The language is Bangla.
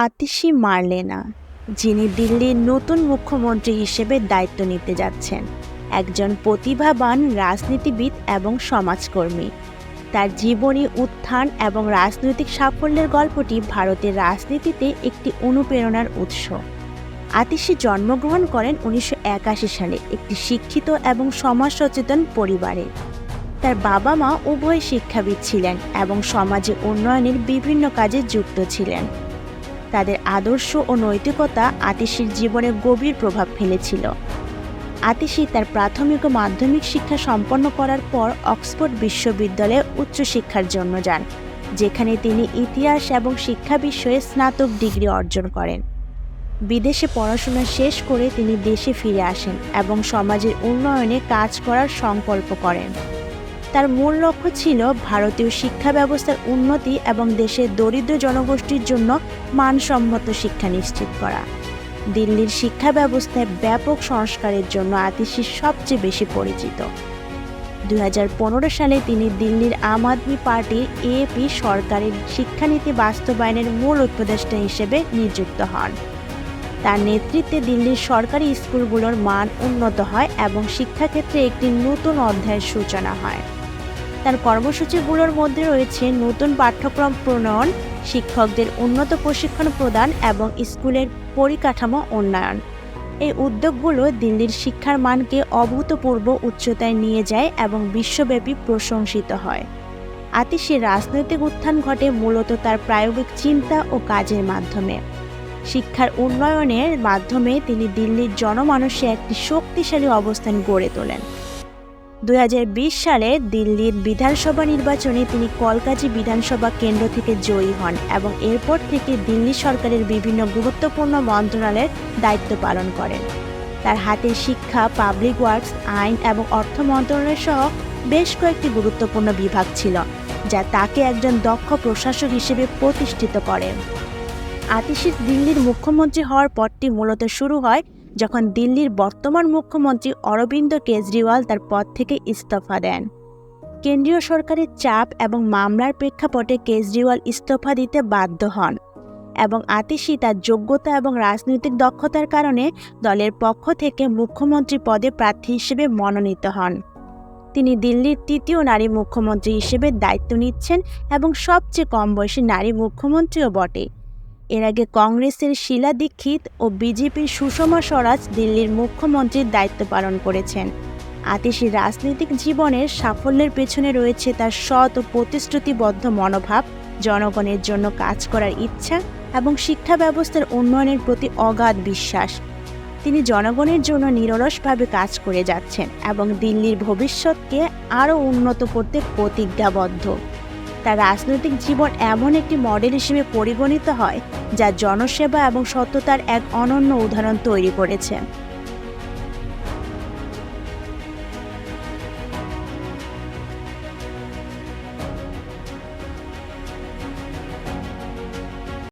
আতিশি মার্লেনা, যিনি দিল্লির নতুন মুখ্যমন্ত্রী হিসেবে দায়িত্ব নিতে যাচ্ছেন, একজন প্রতিভাবান রাজনীতিবিদ এবং সমাজকর্মী। তার জীবনী, উত্থান এবং রাজনৈতিক সাফল্যের গল্পটি ভারতের রাজনীতিতে একটি অনুপ্রেরণার উৎস। আতিশি জন্মগ্রহণ করেন 1981 সালে একটি শিক্ষিত এবং সমাজ সচেতন পরিবারে। তার বাবা মা উভয় শিক্ষাবিদ ছিলেন এবং সমাজে উন্নয়নের বিভিন্ন কাজে যুক্ত ছিলেন। তাদের আদর্শ ও নৈতিকতা আতিশির জীবনে গভীর প্রভাব ফেলেছিল। আতিশি তার প্রাথমিক ও মাধ্যমিক শিক্ষা সম্পন্ন করার পর অক্সফোর্ড বিশ্ববিদ্যালয়ে উচ্চশিক্ষার জন্য যান, যেখানে তিনি ইতিহাস এবং শিক্ষা বিষয়ে স্নাতক ডিগ্রি অর্জন করেন। বিদেশে পড়াশোনা শেষ করে তিনি দেশে ফিরে আসেন এবং সমাজের উন্নয়নে কাজ করার সংকল্প করেন। তার মূল লক্ষ্য ছিল ভারতীয় শিক্ষা ব্যবস্থার উন্নতি এবং দেশের দরিদ্র জনগোষ্ঠীর জন্য মানসম্মত শিক্ষা নিশ্চিত করা। দিল্লির শিক্ষা ব্যবস্থায় ব্যাপক সংস্কারের জন্য আতিশি সবচেয়ে বেশি পরিচিত। 2015 সালে তিনি দিল্লির আম আদমি পার্টির এএপি সরকারের শিক্ষানীতি বাস্তবায়নের মূল উপদেষ্টা হিসেবে নিযুক্ত হন। তার নেতৃত্বে দিল্লির সরকারি স্কুলগুলোর মান উন্নত হয় এবং শিক্ষাক্ষেত্রে একটি নতুন অধ্যায়ের সূচনা হয়। তার কর্মসূচিগুলোর মধ্যে রয়েছে নতুন পাঠ্যক্রম প্রণয়ন, শিক্ষকদের উন্নত প্রশিক্ষণ প্রদান এবং স্কুলের পরিকাঠামো উন্নয়ন। এই উদ্যোগগুলো দিল্লির শিক্ষার মানকে অভূতপূর্ব উচ্চতায় নিয়ে যায় এবং বিশ্বব্যাপী প্রশংসিত হয়। আতিশির রাজনৈতিক উত্থান ঘটে মূলত তার প্রায়োগিক চিন্তা ও কাজের মাধ্যমে। শিক্ষার উন্নয়নের মাধ্যমে তিনি দিল্লির জনমানসে একটি শক্তিশালী অবস্থান গড়ে তোলেন। 2020 সালে দিল্লির বিধানসভা নির্বাচনে তিনি কলকাজি বিধানসভা কেন্দ্র থেকে জয়ী হন এবং এরপর থেকে দিল্লি সরকারের বিভিন্ন গুরুত্বপূর্ণ মন্ত্রণালয়ের দায়িত্ব পালন করেন। তার হাতে শিক্ষা, পাবলিক ওয়ার্কস, আইন এবং অর্থ মন্ত্রণালয় সহ বেশ কয়েকটি গুরুত্বপূর্ণ বিভাগ ছিল, যা তাকে একজন দক্ষ প্রশাসক হিসেবে প্রতিষ্ঠিত করে। আতিশির দিল্লির মুখ্যমন্ত্রী হওয়ার পথটি মূলত শুরু হয় যখন দিল্লির বর্তমান মুখ্যমন্ত্রী অরবিন্দ কেজরিওয়াল তার পদ থেকে ইস্তফা দেন। কেন্দ্রীয় সরকারের চাপ এবং মামলার প্রেক্ষাপটে কেজরিওয়াল ইস্তফা দিতে বাধ্য হন এবং আতিশি তার যোগ্যতা এবং রাজনৈতিক দক্ষতার কারণে দলের পক্ষ থেকে মুখ্যমন্ত্রী পদে প্রার্থী হিসেবে মনোনীত হন। তিনি দিল্লির তৃতীয় নারী মুখ্যমন্ত্রী হিসেবে দায়িত্ব নিচ্ছেন এবং সবচেয়ে কম বয়সী নারী মুখ্যমন্ত্রীও বটে। এর আগে কংগ্রেসের শীলা দীক্ষিত ও বিজেপির সুষমা স্বরাজ দিল্লির মুখ্যমন্ত্রীর দায়িত্ব পালন করেছেন। আতিশির রাজনৈতিক জীবনের সাফল্যের পেছনে রয়েছে তার সৎ ও প্রতিশ্রুতিবদ্ধ মনোভাব, জনগণের জন্য কাজ করার ইচ্ছা এবং শিক্ষা ব্যবস্থার উন্নয়নের প্রতি অগাধ বিশ্বাস। তিনি জনগণের জন্য নিরলসভাবে কাজ করে যাচ্ছেন এবং দিল্লির ভবিষ্যৎকে আরও উন্নত করতে প্রতিজ্ঞাবদ্ধ। তার রাজনৈতিক জীবন এমন একটি মডেল হিসেবে পরিগণিত হয় যা জনসেবা এবং সততার এক অনন্য উদাহরণ তৈরি করেছে।